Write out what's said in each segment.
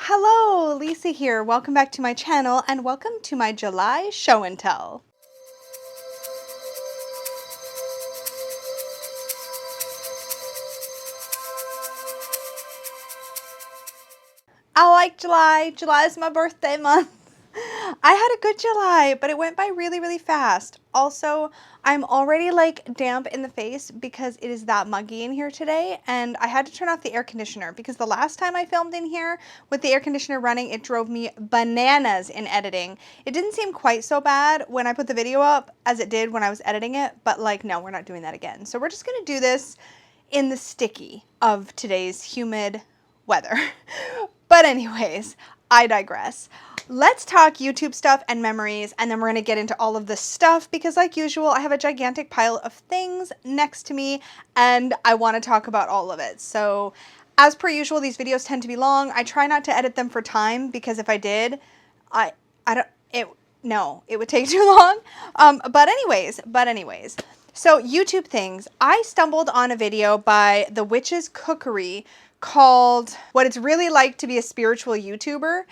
Hello, Lisa here. Welcome back to my channel and welcome to my July show and tell. I like July. July is my birthday month. I had a good July, but it went by really, really fast. Also, I'm already like damp in the face because it is that muggy in here today, and I had to turn off the air conditioner because the last time I filmed in here with the air conditioner running, it drove me bananas in editing. It didn't seem quite so bad when I put the video up as it did when I was editing it, but like, no, we're not doing that again. So we're just gonna do this in the sticky of today's humid weather. But anyways, I digress. Let's talk YouTube stuff and memories, and then we're going to get into all of this stuff because like usual, I have a gigantic pile of things next to me and I want to talk about all of it. So as per usual, these videos tend to be long. I try not to edit them for time because if I did, it would take too long. But anyways. So YouTube things. I stumbled on a video by the Witch's Cookery called What It's Really Like to Be a Spiritual YouTuber.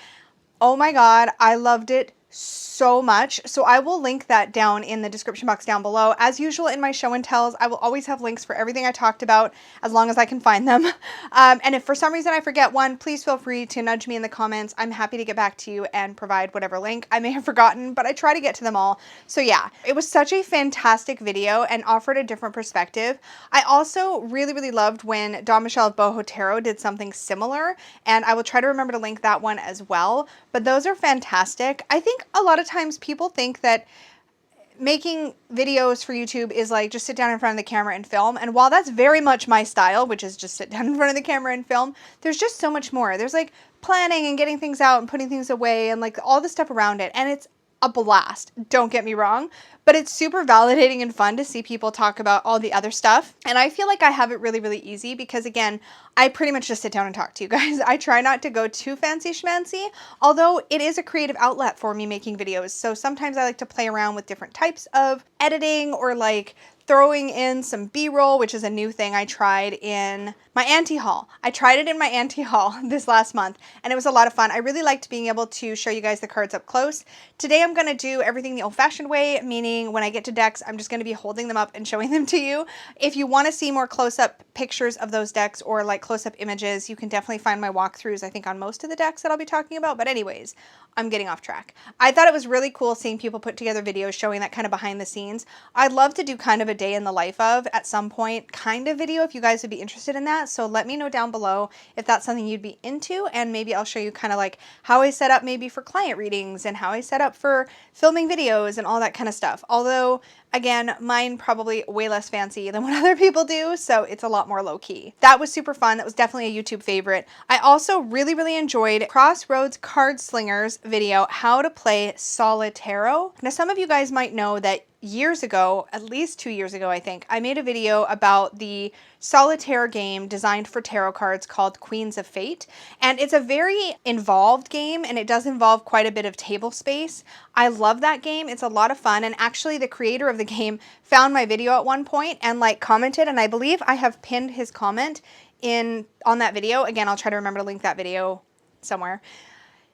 Oh my God, I loved it so much. So I will link that down in the description box down below. As usual in my show and tells, I will always have links for everything I talked about as long as I can find them. And if for some reason I forget one, please feel free to nudge me in the comments. I'm happy to get back to you and provide whatever link I may have forgotten, but I try to get to them all. So yeah, it was such a fantastic video and offered a different perspective. I also really, really loved when Dawn Michelle of Boho Tarot did something similar, and I will try to remember to link that one as well. But those are fantastic. I think a lot of times people think that making videos for YouTube is like just sit down in front of the camera and film. And while that's very much my style, which is just sit down in front of the camera and film, there's just so much more. There's like planning and getting things out and putting things away and like all the stuff around it. And it's a blast, don't get me wrong, but it's super validating and fun to see people talk about all the other stuff. And I feel like I have it really, really easy because again, I pretty much just sit down and talk to you guys. I try not to go too fancy schmancy, although it is a creative outlet for me making videos. So sometimes I like to play around with different types of editing or like throwing in some B-roll, which is a new thing I tried in my auntie haul. I tried it in my auntie haul this last month and it was a lot of fun. I really liked being able to show you guys the cards up close. Today I'm going to do everything the old-fashioned way, meaning when I get to decks, I'm just going to be holding them up and showing them to you. If you want to see more close-up pictures of those decks or like close-up images, you can definitely find my walkthroughs, I think, on most of the decks that I'll be talking about. But anyways, I'm getting off track. I thought it was really cool seeing people put together videos showing that kind of behind the scenes. I'd love to do kind of a day in the life of at some point kind of video if you guys would be interested in that. So let me know down below if that's something you'd be into, and maybe I'll show you kind of like how I set up maybe for client readings and how I set up for filming videos and all that kind of stuff. Although again, mine probably way less fancy than what other people do, so it's a lot more low-key. That was super fun. That was definitely a YouTube favorite. I also really, really enjoyed Crossroads Card Slingers video, How to Play Solitaire. Now, some of you guys might know that years ago, at least 2 years ago, I think, I made a video about the solitaire game designed for tarot cards called Queens of Fate. And it's a very involved game, and it does involve quite a bit of table space. I love that game. It's a lot of fun. And actually, the creator of the game found my video at one point and like commented, and I believe I have pinned his comment on that video. Again, I'll try to remember to link that video somewhere.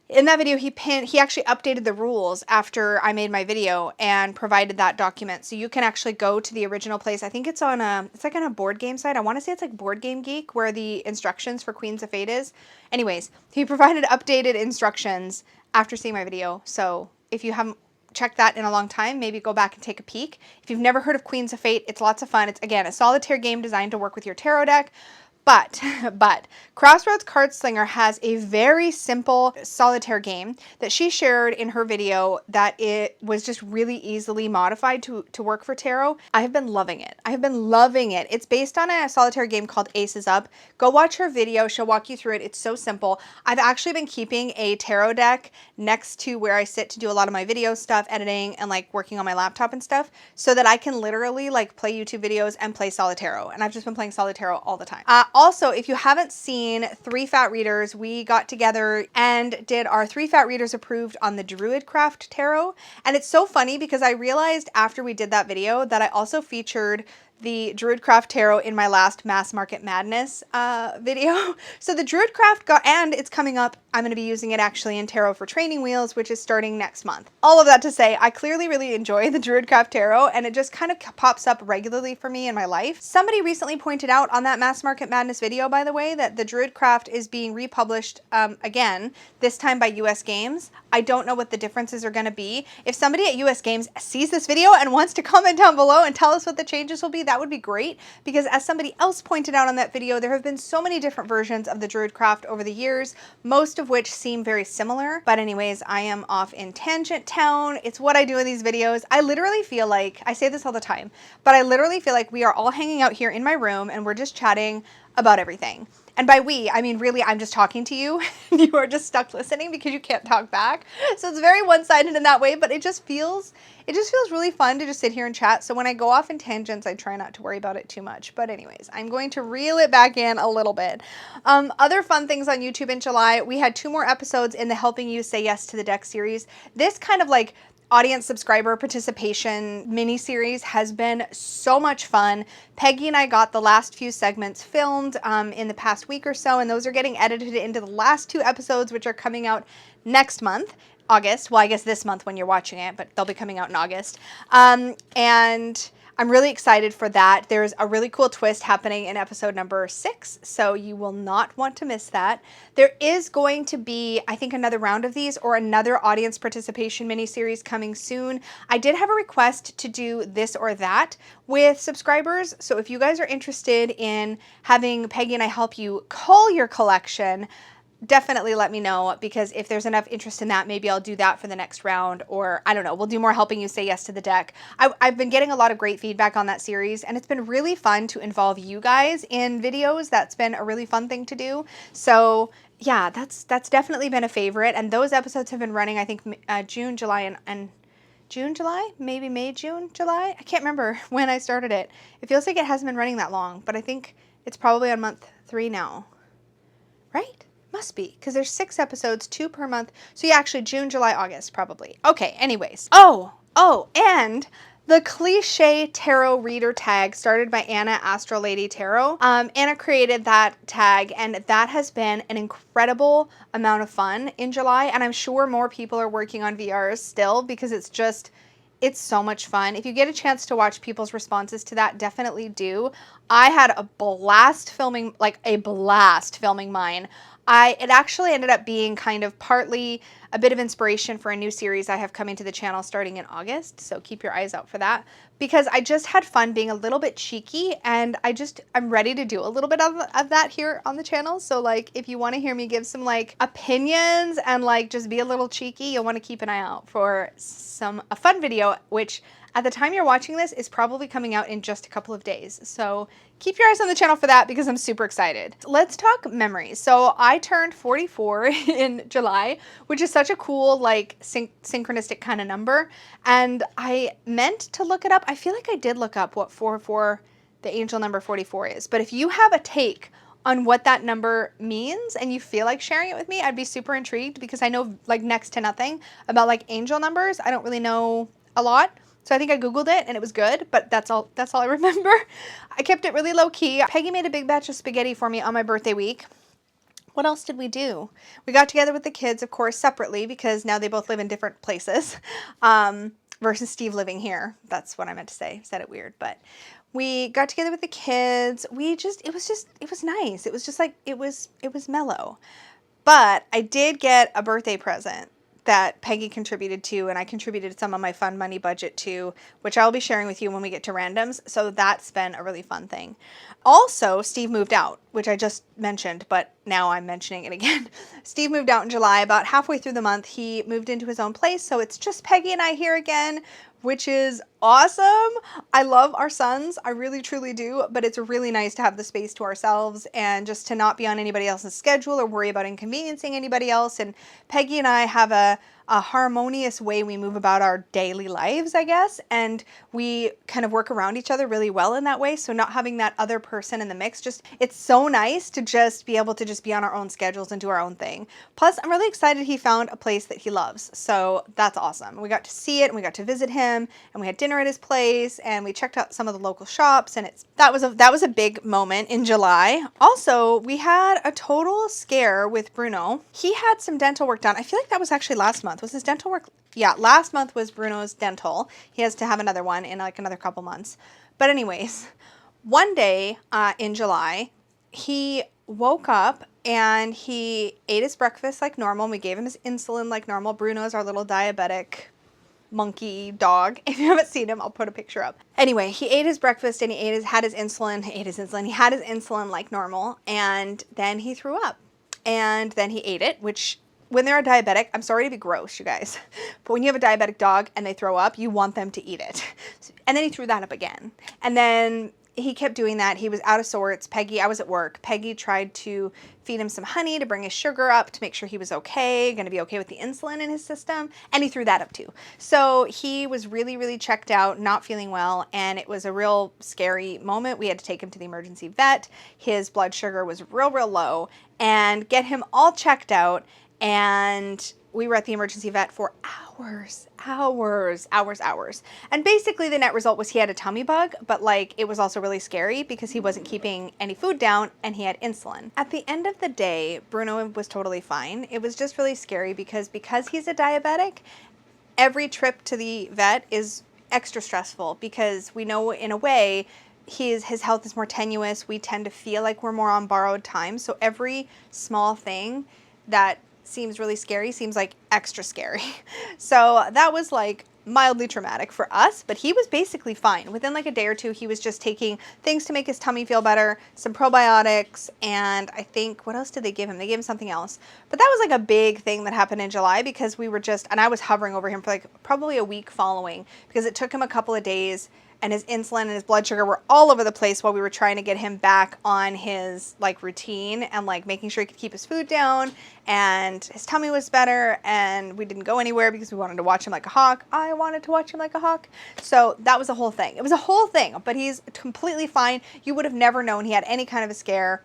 In that video, he actually updated the rules after I made my video and provided that document. So you can actually go to the original place. I think it's on it's like on a board game site. I want to say it's like Board Game Geek where the instructions for Queens of Fate is. Anyways, he provided updated instructions after seeing my video. So if you haven't checked that in a long time, maybe go back and take a peek. If you've never heard of Queens of Fate, it's lots of fun. It's, again, a solitaire game designed to work with your tarot deck. But Crossroads Card Slinger has a very simple solitaire game that she shared in her video that it was just really easily modified to work for tarot. I have been loving it. I have been loving it. It's based on a solitaire game called Aces Up. Go watch her video. She'll walk you through it. It's so simple. I've actually been keeping a tarot deck next to where I sit to do a lot of my video stuff, editing, and like working on my laptop and stuff, so that I can literally like play YouTube videos and play solitaire. And I've just been playing solitaire all the time. Also, if you haven't seen 3 Fat Readers, we got together and did our 3 Fat Readers approved on the Druidcraft Tarot. And it's so funny because I realized after we did that video that I also featured the Druidcraft Tarot in my last Mass Market Madness video. So the Druidcraft got, and it's coming up, I'm going to be using it actually in Tarot for Training Wheels, which is starting next month. All of that to say, I clearly really enjoy the Druidcraft Tarot, and it just kind of pops up regularly for me in my life. Somebody recently pointed out on that Mass Market Madness video, by the way, that the Druidcraft is being republished again, this time by US Games. I don't know what the differences are going to be. If somebody at US Games sees this video and wants to comment down below and tell us what the changes will be, that would be great, because as somebody else pointed out on that video, there have been so many different versions of the Druidcraft over the years, most of which seem very similar. But anyways, I am off in Tangent Town. It's what I do in these videos. I literally feel like, I say this all the time, but I literally feel like we are all hanging out here in my room and we're just chatting about everything. And by we, I mean really I'm just talking to you and you are just stuck listening because you can't talk back. So it's very one-sided in that way, but it just feels really fun to just sit here and chat. So when I go off in tangents, I try not to worry about it too much. But anyways, I'm going to reel it back in a little bit. Other fun things on YouTube in July, we had 2 more episodes in the Helping You Say Yes to the Deck series. This kind of like audience subscriber participation mini-series has been so much fun. Peggy and I got the last few segments filmed in the past week or so, and those are getting edited into the last 2 episodes, which are coming out next month, August. Well, I guess this month when you're watching it, but they'll be coming out in August. And I'm really excited for that. There's a really cool twist happening in episode number 6, so you will not want to miss that. There is going to be, I think, another round of these or another audience participation mini-series coming soon. I did have a request to do this or that with subscribers, so if you guys are interested in having Peggy and I help you cull your collection, definitely let me know, because if there's enough interest in that, maybe I'll do that for the next round, or I don't know, we'll do more Helping You Say Yes to the Deck. I've been getting a lot of great feedback on that series, and it's been really fun to involve you guys in videos. That's been a really fun thing to do. So yeah, that's definitely been a favorite, and those episodes have been running, I think, June, July, and June, July, maybe May, June, July. I can't remember when I started it. It feels like it hasn't been running that long, but I think it's probably on month 3 now, right? Must be, because there's 6 episodes, 2 per month. So yeah, actually June, July, August, probably. Okay, anyways. Oh, and the cliche tarot reader tag started by Anna, Astro Lady Tarot. Anna created that tag, and that has been an incredible amount of fun in July. And I'm sure more people are working on VRs still, because it's so much fun. If you get a chance to watch people's responses to that, definitely do. I had a blast filming, mine. It actually ended up being kind of partly a bit of inspiration for a new series I have coming to the channel starting in August, so keep your eyes out for that, because I just had fun being a little bit cheeky, and I'm ready to do a little bit of that here on the channel. So like, if you want to hear me give some like opinions and like just be a little cheeky, you'll want to keep an eye out for a fun video, which at the time you're watching this is probably coming out in just a couple of days. So keep your eyes on the channel for that, because I'm super excited. Let's talk memories. So I turned 44 in July, which is such a cool, like, synchronistic kind of number. And I meant to look it up. I feel like I did look up what 44, the angel number 44 is. But if you have a take on what that number means and you feel like sharing it with me, I'd be super intrigued, because I know like next to nothing about like angel numbers. I don't really know a lot. So I think I Googled it and it was good, but that's all I remember. I kept it really low key. Peggy made a big batch of spaghetti for me on my birthday week. What else did we do? We got together with the kids, of course, separately, because now they both live in different places, versus Steve living here. That's what I meant to say. Said it weird, but we got together with the kids. It was nice. It was just like, it was mellow. But I did get a birthday present that Peggy contributed to, and I contributed some of my fun money budget to, which I'll be sharing with you when we get to randoms. So that's been a really fun thing. Also, Steve moved out, which I just mentioned, but now I'm mentioning it again. Steve moved out in July. About halfway through the month, he moved into his own place. So it's just Peggy and I here again, which is awesome. I love our sons. I really, truly do. But it's really nice to have the space to ourselves and just to not be on anybody else's schedule or worry about inconveniencing anybody else. And Peggy and I have a a harmonious way we move about our daily lives, I guess, and we kind of work around each other really well in that way. So not having that other person in the mix, just it's so nice to just be able to just be on our own schedules and do our own thing. Plus, I'm really excited he found a place that he loves. So that's awesome. We got to see it and we got to visit him and we had dinner at his place and we checked out some of the local shops, and that was a big moment in July. Also, we had a total scare with Bruno. He had some dental work done. I feel like that was actually last month. Was his dental work? Yeah, last month was Bruno's dental. He has to have another one in like another couple months. But anyways, one day in July, he woke up and he ate his breakfast like normal. We gave him his insulin like normal. Bruno's our little diabetic monkey dog. If you haven't seen him, I'll put a picture up. Anyway, he ate his breakfast and he had his insulin. He had his insulin like normal, and then he threw up. And then he ate it, which when they're a diabetic, I'm sorry to be gross, you guys, but when you have a diabetic dog and they throw up, you want them to eat it. And then he threw that up again. And then he kept doing that. He was out of sorts. I was at work. Peggy tried to feed him some honey to bring his sugar up to make sure he was okay, going to be okay with the insulin in his system. And he threw that up too. So he was really, really checked out, not feeling well. And it was a real scary moment. We had to take him to the emergency vet. His blood sugar was real, real low, and get him all checked out. And we were at the emergency vet for hours. And basically the net result was he had a tummy bug, but like it was also really scary because he wasn't keeping any food down and he had insulin. At the end of the day, Bruno was totally fine. It was just really scary because he's a diabetic, every trip to the vet is extra stressful because we know in a way his health is more tenuous. We tend to feel like we're more on borrowed time. So every small thing that seems really scary seems like extra scary. So that was like mildly traumatic for us, but he was basically fine. Within like a day or two, he was just taking things to make his tummy feel better, some probiotics, and I think, what else did they give him? They gave him something else. But that was like a big thing that happened in July because we were just, and I was hovering over him for like probably a week following because it took him a couple of days and his insulin and his blood sugar were all over the place while we were trying to get him back on his like routine and like making sure he could keep his food down, and his tummy was better, and we didn't go anywhere because we wanted to watch him like a hawk. I wanted to watch him like a hawk. So that was a whole thing. It was a whole thing, but he's completely fine. You would have never known he had any kind of a scare.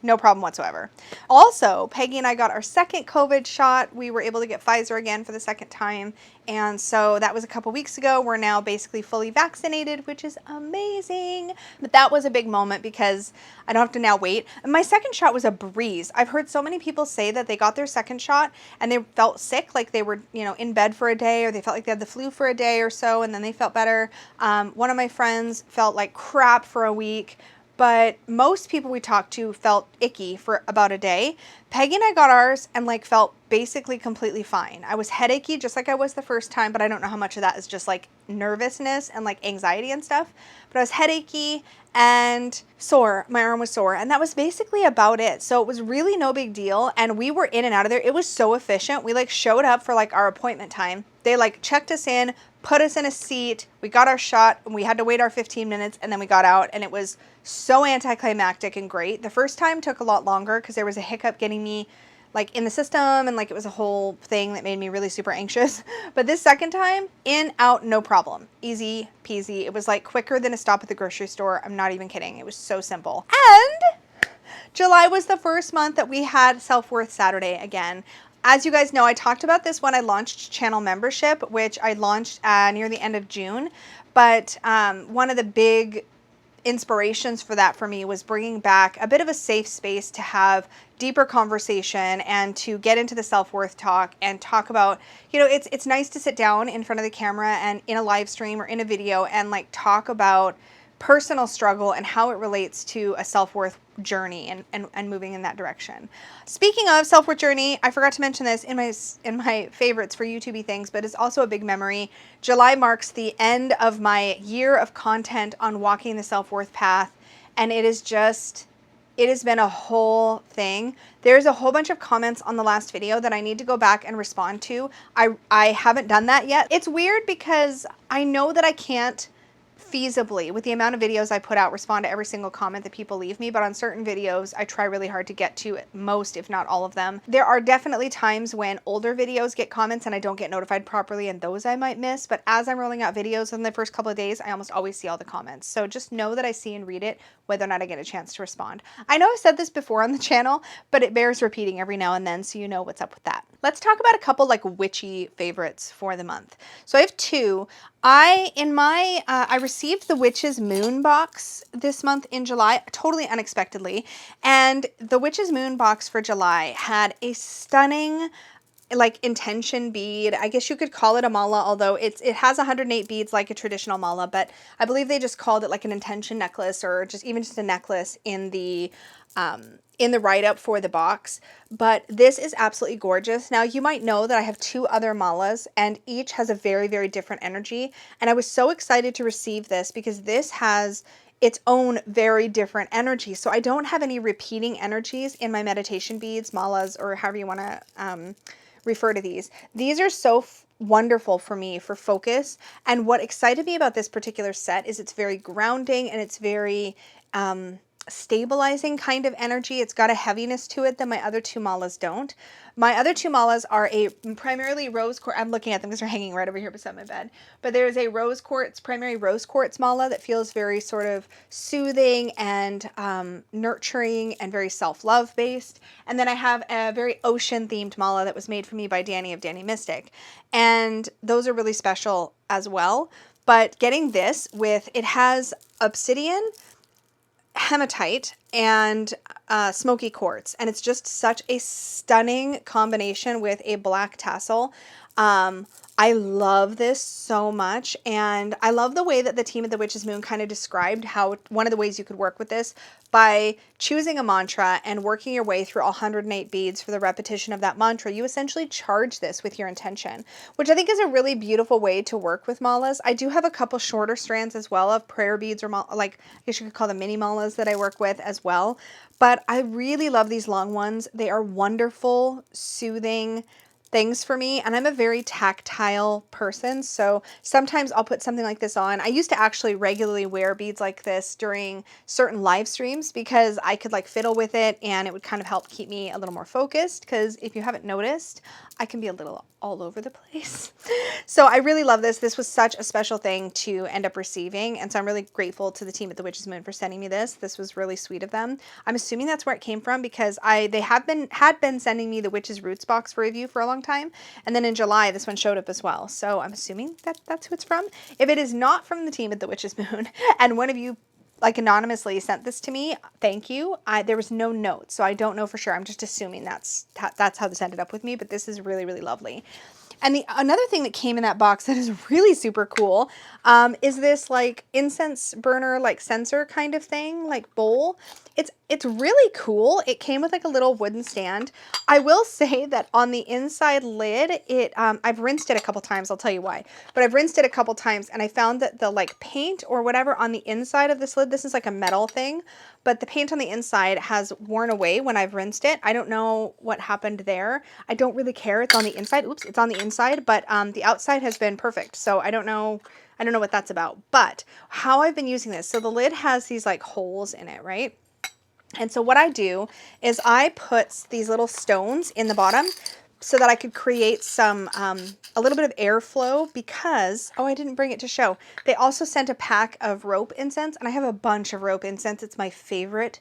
No problem whatsoever. Also, Peggy and I got our second COVID shot. We were able to get Pfizer again for the second time. And so that was a couple weeks ago. We're now basically fully vaccinated, which is amazing. But that was a big moment because I don't have to now wait. And my second shot was a breeze. I've heard so many people say that they got their second shot and they felt sick, like they were, in bed for a day, or they felt like they had the flu for a day or so, and then they felt better. One of my friends felt like crap for a week. But most people we talked to felt icky for about a day. Peggy and I got ours and like felt basically completely fine. I was headachy just like I was the first time, but I don't know how much of that is just like nervousness and like anxiety and stuff. But I was headachy and sore. My arm was sore, and that was basically about it. So it was really no big deal, and we were in and out of there. It was so efficient. We like showed up for like our appointment time. They like checked us in, put us in a seat, we got our shot, and we had to wait our 15 minutes, and then we got out, and it was so anticlimactic and great. The first time took a lot longer because there was a hiccup getting me like in the system, and like it was a whole thing that made me really super anxious. But this second time, in, out, no problem. Easy peasy. It was like quicker than a stop at the grocery store. I'm not even kidding. It was so simple. And July was the first month that we had Self-Worth Saturday again. As you guys know, I talked about this when I launched channel membership, which I launched near the end of June. But one of the big inspirations for that for me was bringing back a bit of a safe space to have deeper conversation and to get into the self-worth talk and talk about, it's nice to sit down in front of the camera and in a live stream or in a video and like talk about personal struggle and how it relates to a self-worth journey and moving in that direction. Speaking of self-worth journey, I forgot to mention this in my favorites for YouTube things, but it's also a big memory. July marks the end of my year of content on walking the self-worth path, and it has been a whole thing. There's a whole bunch of comments on the last video that I need to go back and respond to. I haven't done that yet. It's weird because I know that I can't feasibly, with the amount of videos I put out, respond to every single comment that people leave me, but on certain videos I try really hard to get to most, if not all of them. There are definitely times when older videos get comments and I don't get notified properly, and those I might miss, but as I'm rolling out videos in the first couple of days, I almost always see all the comments. So just know that I see and read it, whether or not I get a chance to respond. I know I've said this before on the channel, but it bears repeating every now and then, so you know what's up with that. Let's talk about a couple like witchy favorites for the month. So I have two. I received the Witch's Moon box this month in July, totally unexpectedly. And the Witch's Moon box for July had a stunning like intention bead. I guess you could call it a mala, although it has 108 beads like a traditional mala, but I believe they just called it like an intention necklace, or just even just a necklace in the write-up for the box. But this is absolutely gorgeous. Now, you might know that I have two other malas, and each has a very, very different energy. And I was so excited to receive this because this has its own very different energy. So I don't have any repeating energies in my meditation beads, malas, or however you want to refer to these. These are so wonderful for me for focus. And what excited me about this particular set is it's very grounding, and it's very stabilizing kind of energy. It's got a heaviness to it that my other two malas don't. My other two malas are a primarily rose quartz. I'm looking at them because they're hanging right over here beside my bed. But there's a rose quartz, primary rose quartz mala that feels very sort of soothing and nurturing and very self-love based. And then I have a very ocean themed mala that was made for me by Danny of Danny Mystic. And those are really special as well. But getting this with, it has obsidian, hematite, and smoky quartz, and it's just such a stunning combination with a black tassel. I love this so much, and I love the way that the team at the Witch's Moon kind of described how one of the ways you could work with this by choosing a mantra and working your way through all 108 beads for the repetition of that mantra. You essentially charge this with your intention, which I think is a really beautiful way to work with malas. I do have a couple shorter strands as well of prayer beads, or like I guess you could call them mini malas, that I work with as well. But I really love these long ones. They are wonderful, soothing things for me, and I'm a very tactile person, so sometimes I'll put something like this on. I used to actually regularly wear beads like this during certain live streams because I could like fiddle with it, and it would kind of help keep me a little more focused, because if you haven't noticed, I can be a little all over the place. So I really love this. This was such a special thing to end up receiving, and so I'm really grateful to the team at the Witch's Moon for sending me this. This was really sweet of them. I'm assuming that's where it came from, because they had been sending me the Witch's Roots box for review for a long time, and then in July this one showed up as well. So I'm assuming that's who it's from. If it is not from the team at the Witch's Moon and one of you like anonymously sent this to me, thank you. There was no note, so I don't know for sure. I'm just assuming that's how this ended up with me, but this is really, really lovely. And another thing that came in that box that is really super cool is this like incense burner, like censer kind of thing, like bowl. It's really cool. It came with like a little wooden stand. I will say that on the inside lid, I've rinsed it a couple times. I'll tell you why, but I've rinsed it a couple times, and I found that the like paint or whatever on the inside of this lid, this is like a metal thing, but the paint on the inside has worn away when I've rinsed it. I don't know what happened there. I don't really care. It's on the inside. Oops, it's on the inside, but the outside has been perfect. So I don't know what that's about. But how I've been using this, so the lid has these like holes in it, right? And so what I do is I put these little stones in the bottom so that I could create some, a little bit of airflow, because, oh, I didn't bring it to show. They also sent a pack of rope incense, and I have a bunch of rope incense. It's my favorite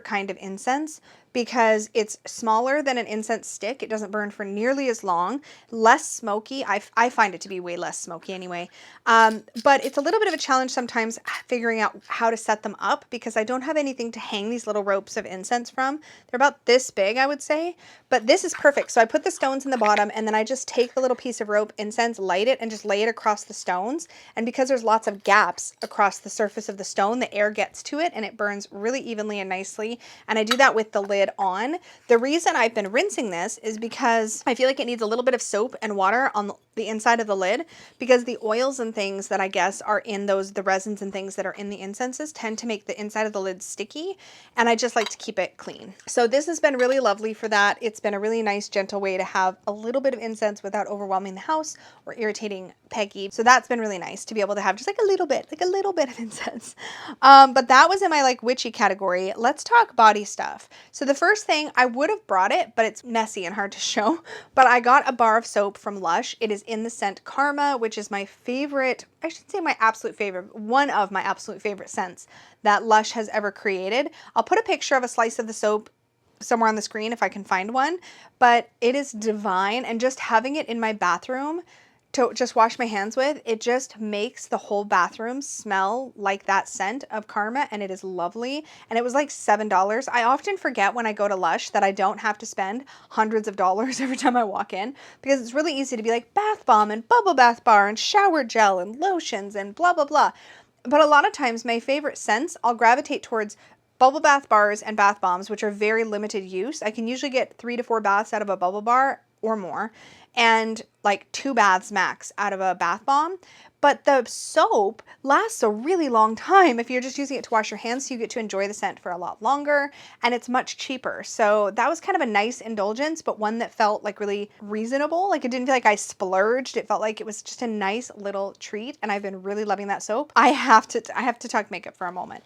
kind of incense because it's smaller than an incense stick. It doesn't burn for nearly as long, less smoky. I find it to be way less smoky anyway. But it's a little bit of a challenge sometimes figuring out how to set them up, because I don't have anything to hang these little ropes of incense from. They're about this big, I would say, but this is perfect. So I put the stones in the bottom, and then I just take the little piece of rope incense, light it, and just lay it across the stones. And because there's lots of gaps across the surface of the stone, the air gets to it and it burns really evenly and nicely. And I do that with the lid lid on. The reason I've been rinsing this is because I feel like it needs a little bit of soap and water on the inside of the lid, because the oils and things that I guess are in the resins and things that are in the incenses tend to make the inside of the lid sticky, and I just like to keep it clean. So this has been really lovely for that. It's been a really nice, gentle way to have a little bit of incense without overwhelming the house or irritating Peggy. So that's been really nice to be able to have just like a little bit of incense. But that was in my like witchy category. Let's talk body stuff. So the first thing, I would have brought it, but it's messy and hard to show, but I got a bar of soap from Lush. It is in the scent Karma, which is my favorite, I should say my absolute favorite, one of my absolute favorite scents that Lush has ever created. I'll put a picture of a slice of the soap somewhere on the screen if I can find one, but it is divine, and just having it in my bathroom to just wash my hands with, it just makes the whole bathroom smell like that scent of Karma, and it is lovely. And it was like $7. I often forget when I go to Lush that I don't have to spend hundreds of dollars every time I walk in, because it's really easy to be like bath bomb and bubble bath bar and shower gel and lotions and blah, blah, blah. But a lot of times my favorite scents, I'll gravitate towards bubble bath bars and bath bombs, which are very limited use. I can usually get 3 to 4 baths out of a bubble bar or more, and like 2 baths max out of a bath bomb. But the soap lasts a really long time if you're just using it to wash your hands, so you get to enjoy the scent for a lot longer, and it's much cheaper. So that was kind of a nice indulgence, but one that felt like really reasonable. Like it didn't feel like I splurged. It felt like it was just a nice little treat, and I've been really loving that soap. I have to talk makeup for a moment.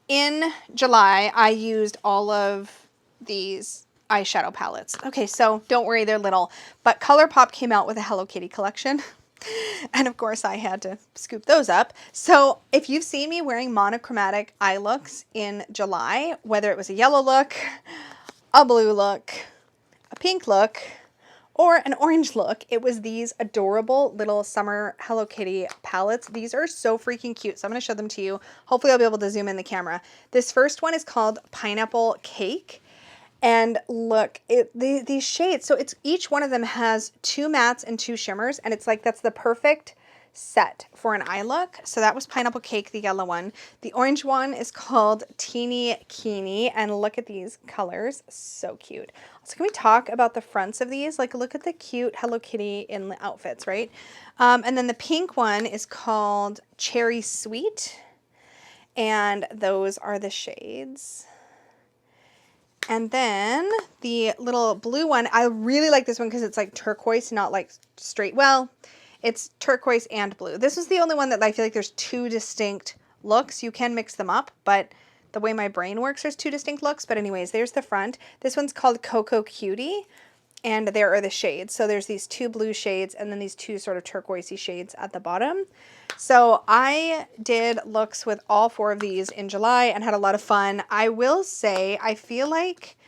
In July, I used all of these eyeshadow palettes. Okay, so don't worry, they're little, but ColourPop came out with a Hello Kitty collection. And of course I had to scoop those up. So if you've seen me wearing monochromatic eye looks in July, whether it was a yellow look, a blue look, a pink look, or an orange look, it was these adorable little summer Hello Kitty palettes. These are so freaking cute. So I'm going to show them to you. Hopefully I'll be able to zoom in the camera. This first one is called Pineapple Cake. And look, these shades, so it's each one of them has 2 mattes and 2 shimmers, and it's like that's the perfect set for an eye look. So that was Pineapple Cake, the yellow one. The orange one is called Teeny Keeny, and look at these colors, so cute. So can we talk about the fronts of these? Like look at the cute Hello Kitty in the outfits, right? And then the pink one is called Cherry Sweet, and those are the shades. And then the little blue one, I really like this one because it's like turquoise, not like straight. Well, it's turquoise and blue. This is the only one that I feel like there's 2 distinct looks. You can mix them up, but the way my brain works, there's 2 distinct looks. But anyways, there's the front. This one's called Cocoa Cutie, and there are the shades. So there's these 2 blue shades and then these 2 sort of turquoisey shades at the bottom. So I did looks with all 4 of these in July and had a lot of fun. I will say, I feel like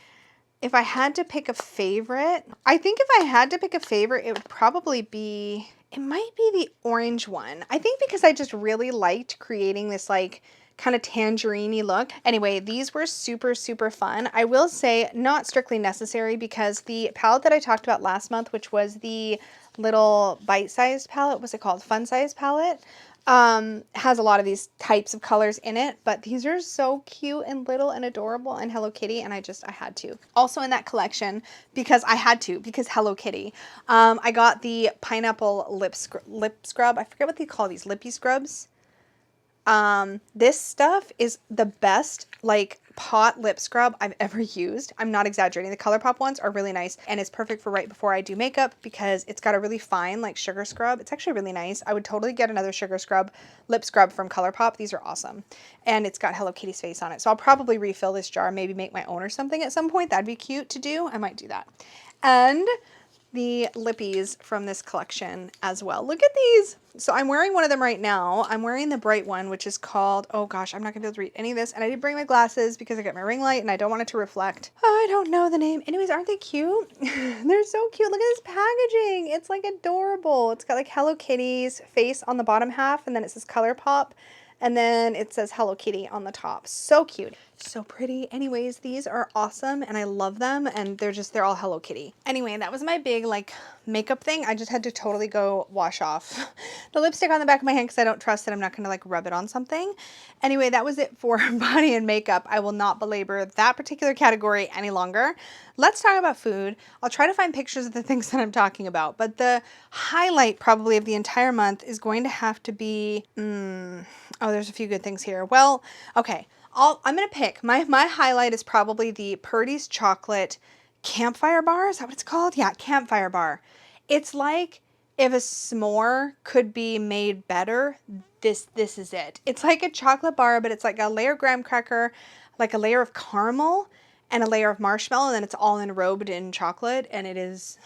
if I had to pick a favorite, I think if I had to pick a favorite, it would probably be, it might be the orange one. I think because I just really liked creating this like kind of tangerine-y look. Anyway, these were super, super fun. I will say not strictly necessary, because the palette that I talked about last month, which was the little bite-sized palette, what's it called? Fun-sized palette, has a lot of these types of colors in it, but these are so cute and little and adorable and Hello Kitty, and I had to. Also in that collection, because I had to, because Hello Kitty, I got the pineapple lip scrub. I forget what they call these, lippy scrubs. This stuff is the best like pot lip scrub I've ever used. I'm not exaggerating. The ColourPop ones are really nice, and it's perfect for right before I do makeup because it's got a really fine like sugar scrub. It's actually really nice. I would totally get another sugar scrub, lip scrub from ColourPop. These are awesome. And it's got Hello Kitty's face on it. So I'll probably refill this jar, maybe make my own or something at some point. That'd be cute to do. I might do that. And the lippies from this collection as well. Look at these. So I'm wearing one of them right now. I'm wearing the bright one, which is called, oh gosh, I'm not gonna be able to read any of this. And I did bring my glasses because I got my ring light and I don't want it to reflect. I don't know the name. Anyways, aren't they cute? They're so cute. Look at this packaging. It's like adorable. It's got like Hello Kitty's face on the bottom half, and then it says ColourPop. And then it says Hello Kitty on the top. So cute. So pretty. Anyways, these are awesome and I love them, and they're all Hello Kitty. Anyway, that was my big like makeup thing. I just had to totally go wash off the lipstick on the back of my hand because I don't trust that I'm not going to like rub it on something. Anyway, that was it for body and makeup. I will not belabor that particular category any longer. Let's talk about food. I'll try to find pictures of the things that I'm talking about, but the highlight probably of the entire month is going to have to be, oh, there's a few good things here. Well, okay. I'm going to pick, my highlight is probably the Purdy's chocolate campfire bar. Is that what it's called? Yeah, campfire bar. It's like if a s'more could be made better, this is it. It's like a chocolate bar, but it's like a layer of graham cracker, like a layer of caramel, and a layer of marshmallow, and then it's all enrobed in chocolate, and it is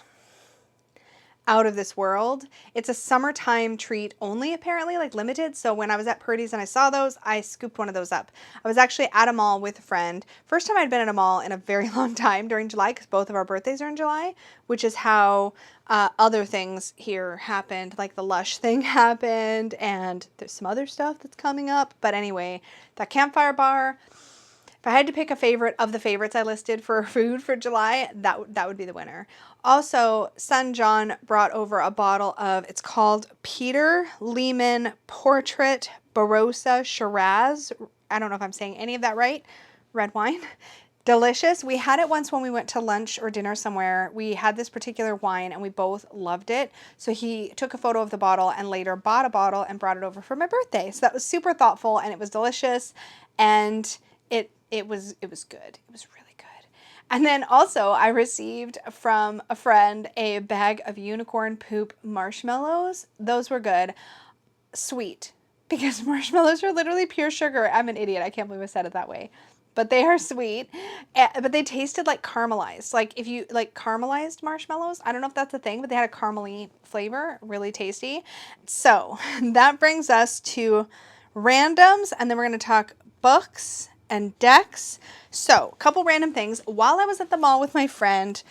out of this world. It's a summertime treat only, apparently, like limited. So when I was at Purdy's and I saw those, I scooped one of those up. I was actually at a mall with a friend. First time I'd been at a mall in a very long time during July, because both of our birthdays are in July, which is how other things here happened. Like the Lush thing happened, and there's some other stuff that's coming up. But anyway, that campfire bar, if I had to pick a favorite of the favorites I listed for food for July, that would be the winner. Also, Son John brought over a bottle of, it's called Peter Lehman Portrait Barossa Shiraz. I don't know if I'm saying any of that right. Red wine. Delicious. We had it once when we went to lunch or dinner somewhere. We had this particular wine and we both loved it. So he took a photo of the bottle and later bought a bottle and brought it over for my birthday. So that was super thoughtful and it was delicious, and it was good. It was really good. And then also I received from a friend a bag of unicorn poop marshmallows. Those were good. Sweet, because marshmallows are literally pure sugar. I'm an idiot. I can't believe I said it that way. But they are sweet, but they tasted like caramelized. Like if you like caramelized marshmallows, I don't know if that's a thing, but they had a caramely flavor, really tasty. So that brings us to randoms, and then we're going to talk books and decks. So a couple random things. While I was at the mall with my friend,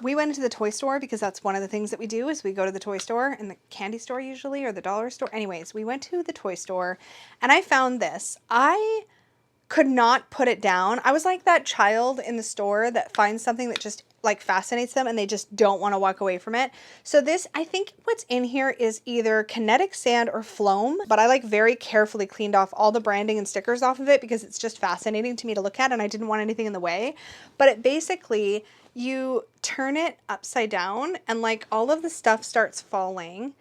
we went into the toy store because that's one of the things that we do is we go to the toy store and the candy store usually, or the dollar store. Anyways, we went to the toy store and I found this. I could not put it down. I was like that child in the store that finds something that just like fascinates them and they just don't want to walk away from it. So this, I think what's in here is either kinetic sand or Floam, but I like very carefully cleaned off all the branding and stickers off of it because it's just fascinating to me to look at and I didn't want anything in the way. But it basically, you turn it upside down and like all of the stuff starts falling.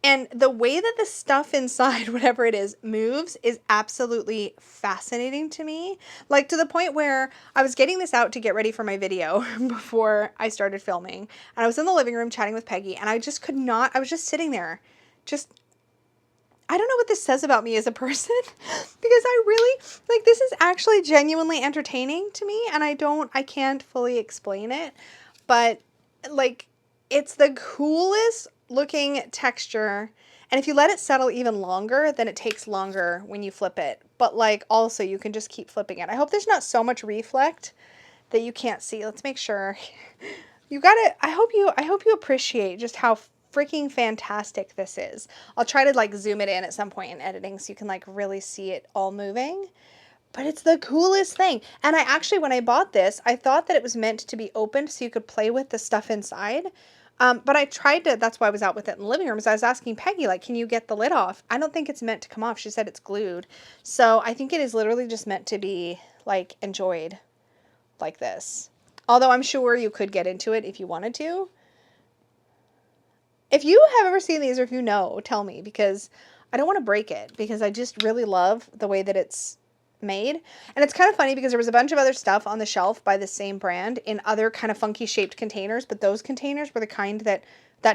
And the way that the stuff inside, whatever it is, moves is absolutely fascinating to me. Like to the point where I was getting this out to get ready for my video before I started filming. And I was in the living room chatting with Peggy and I just could not, I was just sitting there. I don't know what this says about me as a person because I really, like this is actually genuinely entertaining to me and I can't fully explain it. But like it's the coolest looking texture, and if you let it settle even longer, then it takes longer when you flip it, but like also you can just keep flipping it. I hope there's not so much reflect that you can't see. Let's make sure. You gotta, I hope you appreciate just how freaking fantastic this is. I'll try to like zoom it in at some point in editing so you can like really see it all moving. But it's the coolest thing. And I actually, when I bought this, I thought that it was meant to be opened so you could play with the stuff inside. But I tried to, that's why I was out with it in the living room, so I was asking Peggy, like, can you get the lid off? I don't think it's meant to come off. She said it's glued. So I think it is literally just meant to be, like, enjoyed like this. Although I'm sure you could get into it if you wanted to. If you have ever seen these or if you know, tell me, because I don't want to break it, because I just really love the way that it's made. And it's kind of funny because there was a bunch of other stuff on the shelf by the same brand in other kind of funky shaped containers, but those containers were the kind that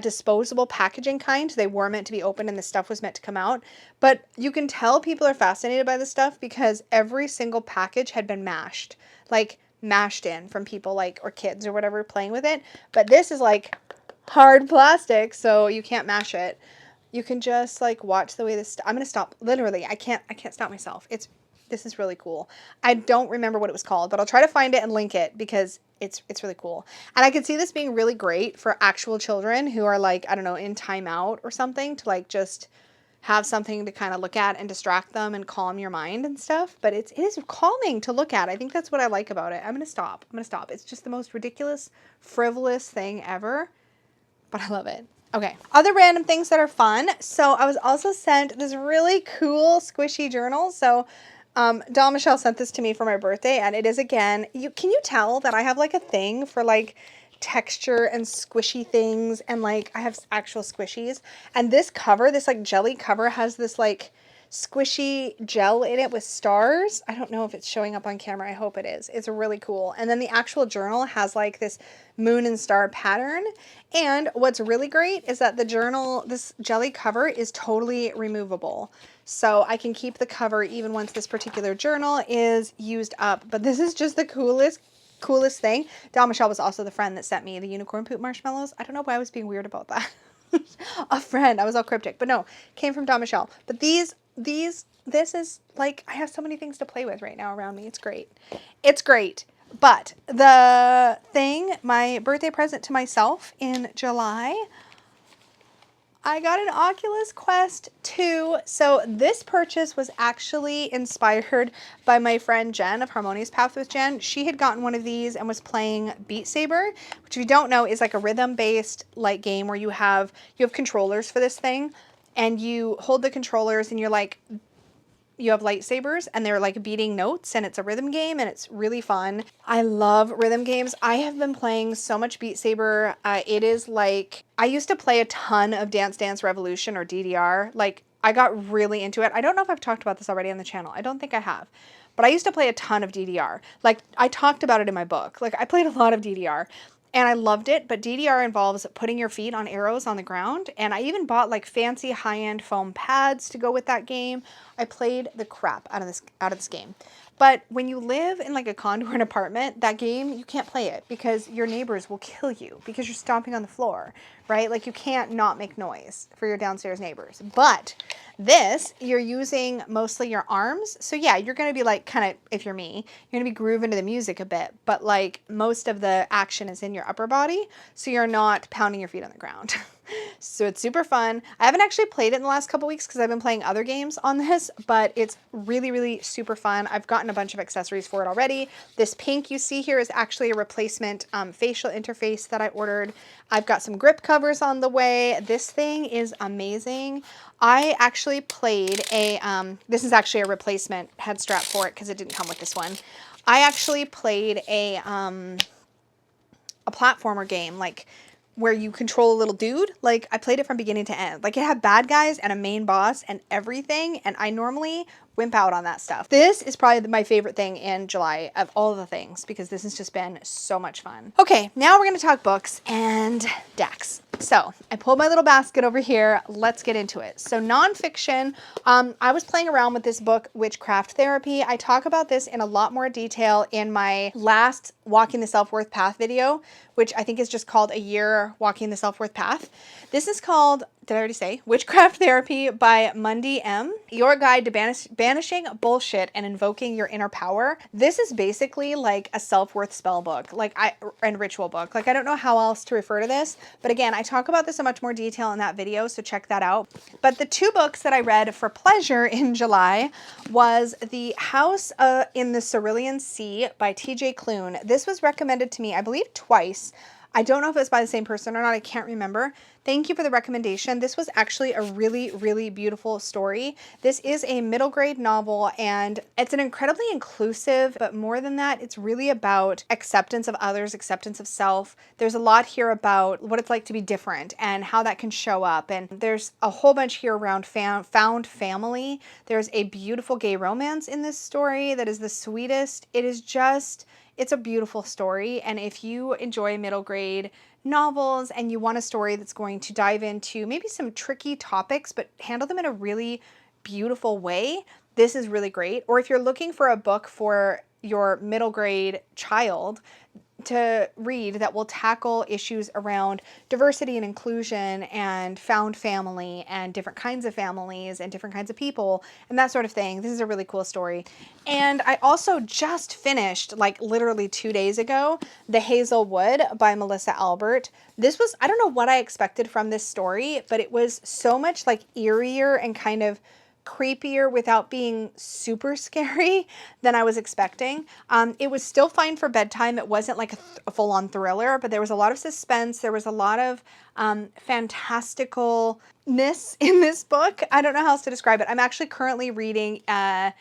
disposable packaging kind. They were meant to be open and the stuff was meant to come out. But you can tell people are fascinated by this stuff because every single package had been mashed, like mashed in from people like, or kids or whatever playing with it. But this is like hard plastic, so you can't mash it. You can just like watch the way this, I'm going to stop. Literally, I can't stop myself. This is really cool. I don't remember what it was called, but I'll try to find it and link it because it's really cool. And I could see this being really great for actual children who are like, I don't know, in timeout or something to like just have something to kind of look at and distract them and calm your mind and stuff. But it is calming to look at. I think that's what I like about it. I'm going to stop. I'm going to stop. It's just the most ridiculous, frivolous thing ever, but I love it. Okay, other random things that are fun. So I was also sent this really cool squishy journal. So Dawn Michelle sent this to me for my birthday, and it is, again, can you tell that I have like a thing for like texture and squishy things, and like I have actual squishies. And this cover, this like jelly cover, has this like squishy gel in it with stars. I don't know if it's showing up on camera. I hope it is. It's really cool. And then the actual journal has like this moon and star pattern. And what's really great is that the journal, this jelly cover, is totally removable. So I can keep the cover even once this particular journal is used up. But this is just the coolest thing. Dawn Michelle was also the friend that sent me the unicorn poop marshmallows. I don't know why I was being weird about that. A friend. I was all cryptic. But no, came from Dawn Michelle. But this is like, I have so many things to play with right now around me. It's great. It's great. But the thing, my birthday present to myself in July, I got an Oculus Quest 2. So this purchase was actually inspired by my friend Jen of Harmonious Path with Jen. She had gotten one of these and was playing Beat Saber, which, if you don't know, is like a rhythm-based like game where you have controllers for this thing, and you hold the controllers and you have lightsabers and they're like beating notes, and it's a rhythm game and it's really fun. I love rhythm games. I have been playing so much Beat Saber. It is like, I used to play a ton of Dance Dance Revolution, or DDR. Like, I got really into it. I don't know if I've talked about this already on the channel. I don't think I have. But I used to play a ton of DDR. Like, I talked about it in my book. Like, I played a lot of DDR. And I loved it, but DDR involves putting your feet on arrows on the ground, and I even bought like fancy high-end foam pads to go with that game. I played the crap out of this game. But when you live in like a condo or an apartment, that game, you can't play it because your neighbors will kill you because you're stomping on the floor, right? Like, you can't not make noise for your downstairs neighbors. But this, you're using mostly your arms. So yeah, you're going to be like, kind of, if you're me, you're going to be grooving to the music a bit, but like most of the action is in your upper body. So you're not pounding your feet on the ground. So it's super fun. I haven't actually played it in the last couple weeks because I've been playing other games on this, but it's really, really super fun. I've gotten a bunch of accessories for it already. This pink you see here is actually a replacement facial interface that I ordered. I've got some grip covers on the way. This thing is amazing. I actually played this is actually a replacement head strap for it because it didn't come with this one. I actually played a platformer game, like, where you control a little dude. Like, I played it from beginning to end. Like, it had bad guys and a main boss and everything, and I normally wimp out on that stuff. This is probably my favorite thing in July of all the things, because this has just been so much fun. Okay, now we're going to talk books and decks. So I pulled my little basket over here. Let's get into it. So nonfiction, I was playing around with this book, Witchcraft Therapy. I talk about this in a lot more detail in my last Walking the Self-Worth Path video, which I think is just called A Year Walking the Self-Worth Path. This is called, did I already say? Witchcraft Therapy by Mundy M. Your guide to banishing bullshit and invoking your inner power. This is basically like a self-worth spell book, and ritual book. Like, I don't know how else to refer to this, but again, I talk about this in much more detail in that video, so check that out. But the two books that I read for pleasure in July was The House in the Cerulean Sea by TJ Klune. This was recommended to me, I believe, twice. I don't know if it was by the same person or not. I can't remember. Thank you for the recommendation. This was actually a really, really beautiful story. This is a middle grade novel, and it's an incredibly inclusive, but more than that, it's really about acceptance of others, acceptance of self. There's a lot here about what it's like to be different and how that can show up. And there's a whole bunch here around found family. There's a beautiful gay romance in this story that is the sweetest. It's a beautiful story, and if you enjoy middle grade novels and you want a story that's going to dive into maybe some tricky topics but handle them in a really beautiful way, this is really great. Or if you're looking for a book for your middle grade child, to read that will tackle issues around diversity and inclusion and found family and different kinds of families and different kinds of people and that sort of thing. This is a really cool story. And I also just finished, like literally 2 days ago, The Hazelwood by Melissa Albert. This was, I don't know what I expected from this story, but it was so much like eerier and kind of creepier without being super scary than I was expecting. It was still fine for bedtime. It wasn't like a full-on thriller, but there was a lot of suspense. There was a lot of fantasticalness in this book. I don't know how else to describe it. I'm actually currently reading the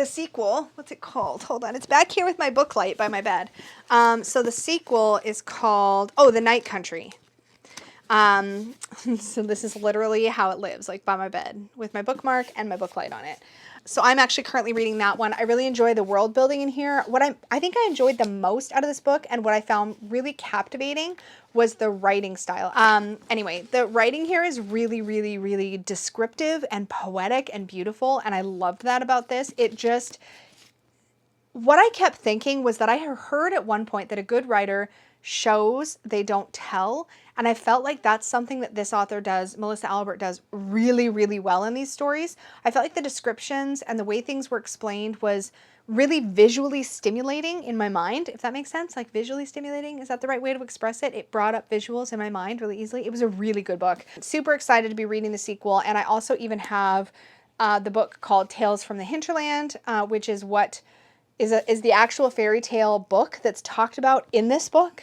sequel. What's it called? Hold on. It's back here with my book light by my bed. So the sequel is called, The Night Country. So this is literally how it lives, like by my bed with my bookmark and my book light on it. So I'm actually currently reading that one. I really enjoy the world building in here. I think I enjoyed the most out of this book and what I found really captivating was the writing style. Anyway, the writing here is really, really, really descriptive and poetic and beautiful. And I loved that about this. What I kept thinking was that I had heard at one point that a good writer shows, they don't tell. And I felt like that's something that this author does, Melissa Albert does really, really well in these stories. I felt like the descriptions and the way things were explained was really visually stimulating in my mind, if that makes sense. Like visually stimulating, is that the right way to express it? It brought up visuals in my mind really easily. It was a really good book. Super excited to be reading the sequel. And I also even have the book called Tales from the Hinterland, which is what is the actual fairy tale book that's talked about in this book.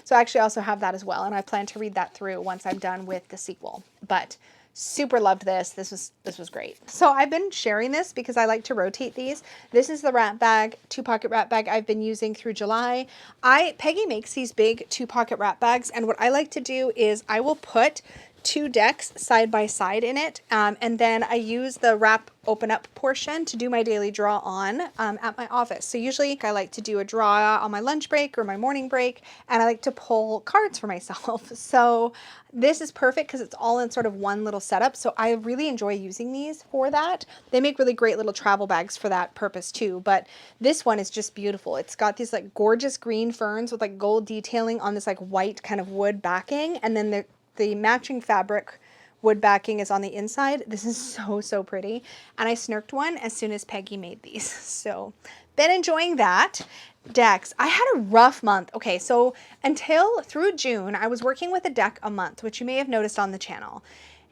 So I actually also have that as well. And I plan to read that through once I'm done with the sequel. But super loved this. This was great. So I've been sharing this because I like to rotate these. This is the wrap bag, 2-pocket wrap bag I've been using through July. Peggy makes these big 2-pocket wrap bags. And what I like to do is I will put 2 decks side by side in it. And then I use the wrap open up portion to do my daily draw on at my office. So usually I like to do a draw on my lunch break or my morning break, and I like to pull cards for myself. So this is perfect because it's all in sort of one little setup. So I really enjoy using these for that. They make really great little travel bags for that purpose too. But this one is just beautiful. It's got these like gorgeous green ferns with like gold detailing on this like white kind of wood backing. And then the matching fabric wood backing is on the inside. This is so pretty. And I snirked one as soon as Peggy made these. So been enjoying that. Decks. I had a rough month. Okay, so through June, I was working with a deck a month, which you may have noticed on the channel.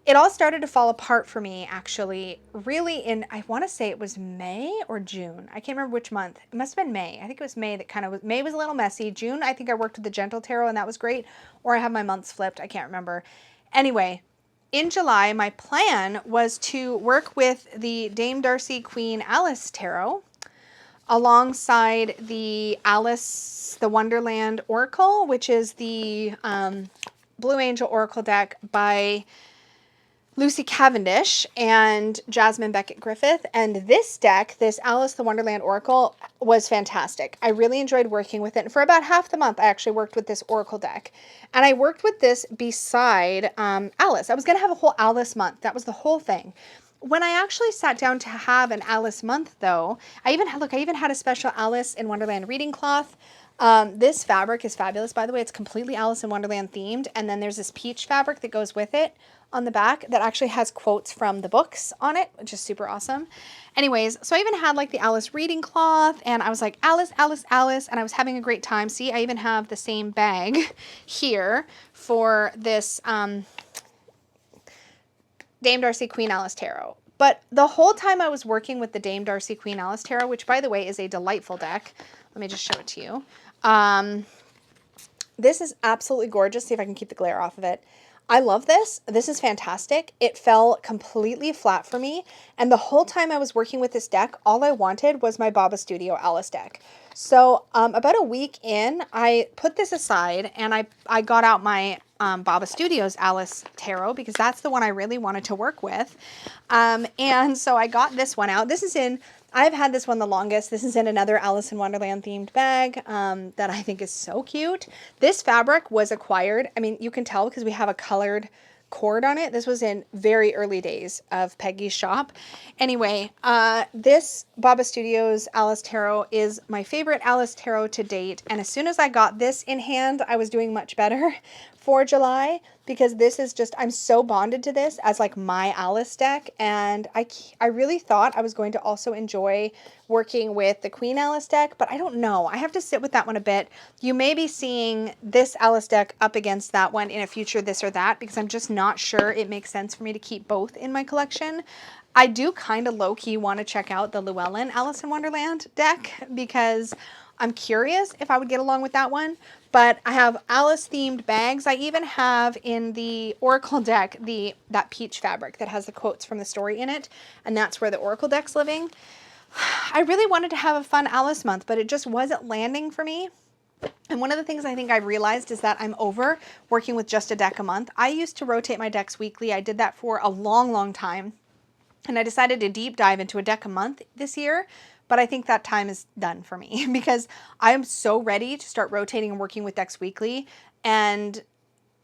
It all started to fall apart for me, actually, really I want to say it was May or June. I can't remember which month. It must have been May. I think it was May May was a little messy. June, I think I worked with the Gentle Tarot and that was great. Or I have my months flipped. I can't remember. Anyway, in July, my plan was to work with the Dame Darcy Queen Alice Tarot alongside the Alice the Wonderland Oracle, which is the Blue Angel Oracle deck by Lucy Cavendish and Jasmine Beckett Griffith. And this deck, this Alice the Wonderland Oracle, was fantastic. I really enjoyed working with it. And for about half the month, I actually worked with this Oracle deck. And I worked with this beside Alice. I was going to have a whole Alice month. That was the whole thing. When I actually sat down to have an Alice month, though, I even had a special Alice in Wonderland reading cloth. This fabric is fabulous, by the way. It's completely Alice in Wonderland themed. And then there's this peach fabric that goes with it on the back that actually has quotes from the books on it, which is super awesome. Anyways, so I even had like the Alice reading cloth, and I was like, Alice, Alice, Alice, and I was having a great time. See, I even have the same bag here for this Dame Darcy Queen Alice Tarot. But the whole time I was working with the Dame Darcy Queen Alice Tarot, which by the way is a delightful deck. Let me just show it to you. This is absolutely gorgeous. See if I can keep the glare off of it. I love this. This is fantastic. It fell completely flat for me. And the whole time I was working with this deck, all I wanted was my Baba Studio Alice deck. So about a week in, I put this aside and I got out my Baba Studios Alice Tarot because that's the one I really wanted to work with. And so I got this one out. I've had this one the longest. This is in another Alice in Wonderland themed bag that I think is so cute. This fabric was acquired. I mean, you can tell because we have a colored cord on it. This was in very early days of Peggy's shop. Anyway, this Baba Studios Alice Tarot is my favorite Alice Tarot to date. And as soon as I got this in hand, I was doing much better for July, because this is just, I'm so bonded to this as like my Alice deck. And I really thought I was going to also enjoy working with the Queen Alice deck, but I don't know. I have to sit with that one a bit. You may be seeing this Alice deck up against that one in a future this or that, because I'm just not sure it makes sense for me to keep both in my collection. I do kind of low-key want to check out the Llewellyn Alice in Wonderland deck, because I'm curious if I would get along with that one. But I have Alice themed bags. I even have in the Oracle deck that peach fabric that has the quotes from the story in it, and that's where the Oracle deck's living. I really wanted to have a fun Alice month, but it just wasn't landing for me. And one of the things I think I realized is that I'm over working with just a deck a month. I used to rotate my decks weekly. I did that for a long, long time. And I decided to deep dive into a deck a month this year. But I think that time is done for me, because I am so ready to start rotating and working with decks weekly. And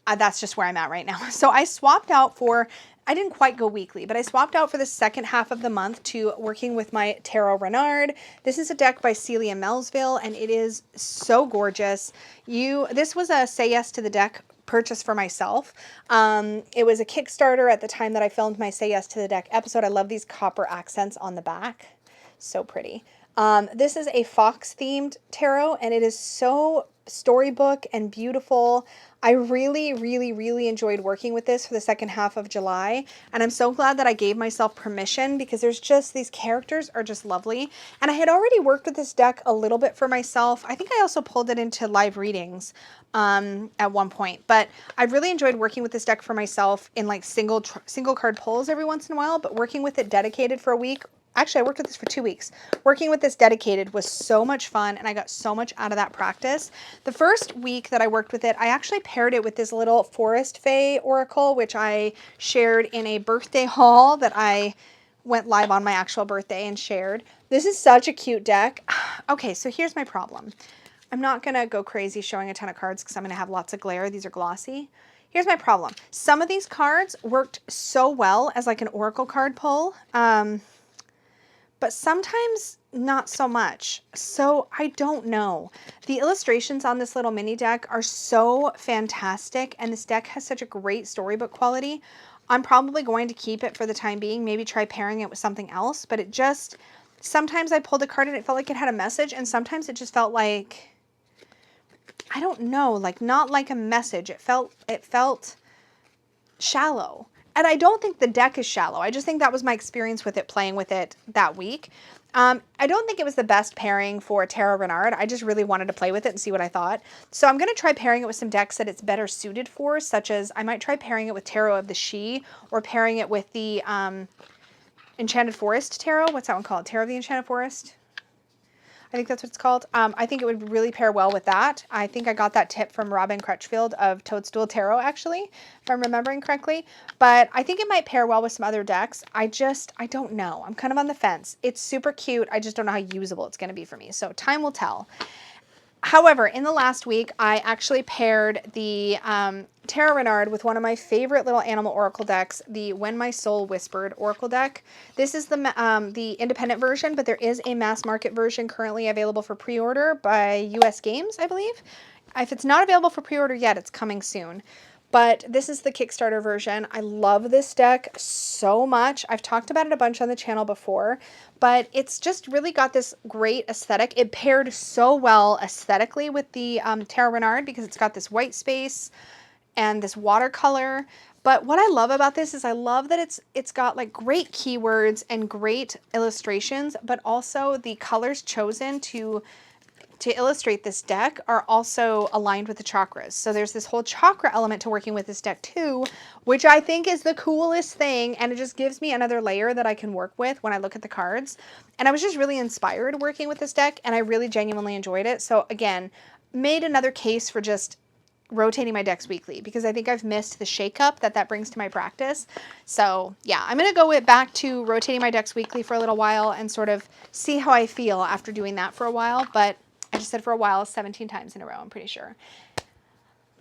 that's just where I'm at right now. So I swapped out for, I didn't quite go weekly, but I swapped out for the second half of the month to working with my Tarot Renard. This is a deck by Celia Melville, and it is so gorgeous. This was a Say Yes to the Deck purchase for myself. It was a Kickstarter at the time that I filmed my Say Yes to the Deck episode. I love these copper accents on the back. So pretty. This is a fox themed tarot, and it is so storybook and beautiful. I really, really, really enjoyed working with this for the second half of July, and I'm so glad that I gave myself permission, because there's just, these characters are just lovely. And I had already worked with this deck a little bit for myself. I think I also pulled it into live readings at one point, but I really enjoyed working with this deck for myself in like single card pulls every once in a while, but working with it dedicated for a week. Actually, I worked with this for 2 weeks. Working with this dedicated was so much fun, and I got so much out of that practice. The first week that I worked with it, I actually paired it with this little Forest Fae Oracle, which I shared in a birthday haul that I went live on my actual birthday and shared. This is such a cute deck. Okay, so here's my problem. I'm not going to go crazy showing a ton of cards because I'm going to have lots of glare. These are glossy. Here's my problem. Some of these cards worked so well as like an Oracle card pull. But sometimes not so much. So I don't know. The illustrations on this little mini deck are so fantastic, and this deck has such a great storybook quality. I'm probably going to keep it for the time being, maybe try pairing it with something else, but it just, sometimes I pulled a card and it felt like it had a message, and sometimes it just felt like, I don't know, like not like a message. It felt shallow. And I don't think the deck is shallow. I just think that was my experience with it, playing with it that week. I don't think it was the best pairing for Tarot Renard. I just really wanted to play with it and see what I thought. So I'm going to try pairing it with some decks that it's better suited for, such as I might try pairing it with Tarot of the She, or pairing it with the Enchanted Forest Tarot. What's that one called? Tarot of the Enchanted Forest? I think that's what it's called. I think it would really pair well with that. I think I got that tip from Robin Crutchfield of Toadstool Tarot, actually, if I'm remembering correctly. But I think it might pair well with some other decks. I don't know. I'm kind of on the fence. It's super cute. I just don't know how usable it's going to be for me. So time will tell. However, in the last week, I actually paired the Tarot Renard with one of my favorite little animal oracle decks, the When My Soul Whispered Oracle deck. This is the independent version, but there is a mass market version currently available for pre-order by US Games, I believe. If it's not available for pre-order yet, it's coming soon. But this is the Kickstarter version. I love this deck so much. I've talked about it a bunch on the channel before, but it's just really got this great aesthetic. It paired so well aesthetically with the Tarot Renard, because it's got this white space and this watercolor. But what I love about this is I love that it's got like great keywords and great illustrations, but also the colors chosen to illustrate this deck are also aligned with the chakras. So there's this whole chakra element to working with this deck too, which I think is the coolest thing. And it just gives me another layer that I can work with when I look at the cards. And I was just really inspired working with this deck, and I really genuinely enjoyed it. So again, made another case for just rotating my decks weekly, because I think I've missed the shakeup that brings to my practice. So yeah, I'm going to go back to rotating my decks weekly for a little while and sort of see how I feel after doing that for a while. But I just said for a while 17 times in a row, I'm pretty sure.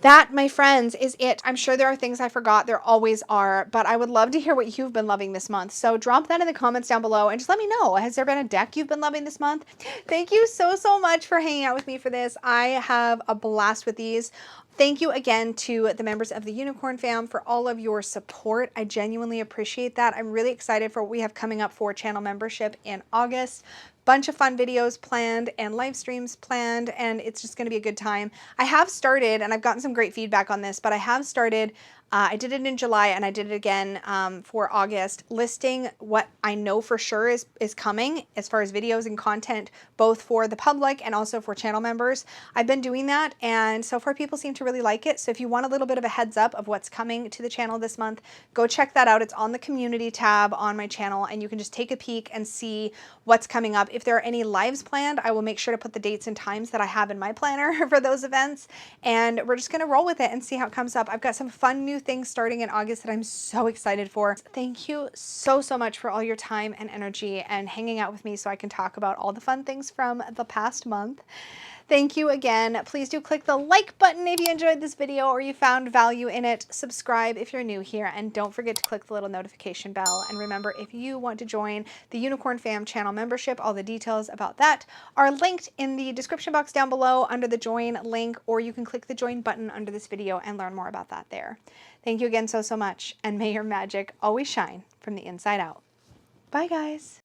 That, my friends, is it. I'm sure there are things I forgot. There always are, but I would love to hear what you've been loving this month. So drop that in the comments down below and just let me know. Has there been a deck you've been loving this month? Thank you so much for hanging out with me for this. I have a blast with these. Thank you again to the members of the Unicorn Fam for all of your support. I genuinely appreciate that. I'm really excited for what we have coming up for channel membership in August. Bunch of fun videos planned and live streams planned, and it's just going to be a good time. I have started, and I've gotten some great feedback on this, but I have started, I did it in July and I did it again for August, listing what I know for sure is coming as far as videos and content, both for the public and also for channel members. I've been doing that, and so far people seem to really like it. So if you want a little bit of a heads up of what's coming to the channel this month, go check that out. It's on the community tab on my channel, and you can just take a peek and see what's coming up. If there are any lives planned, I will make sure to put the dates and times that I have in my planner for those events, and we're just gonna roll with it and see how it comes up. I've got some fun new things starting in August that I'm so excited for. Thank you so much for all your time and energy and hanging out with me so I can talk about all the fun things from the past month. Thank you again. Please do click the like button if you enjoyed this video or you found value in it. Subscribe if you're new here, and don't forget to click the little notification bell. And remember, if you want to join the Unicorn Fam channel membership, all the details about that are linked in the description box down below under the join link, or you can click the join button under this video and learn more about that there. Thank you again so much, and may your magic always shine from the inside out. Bye guys.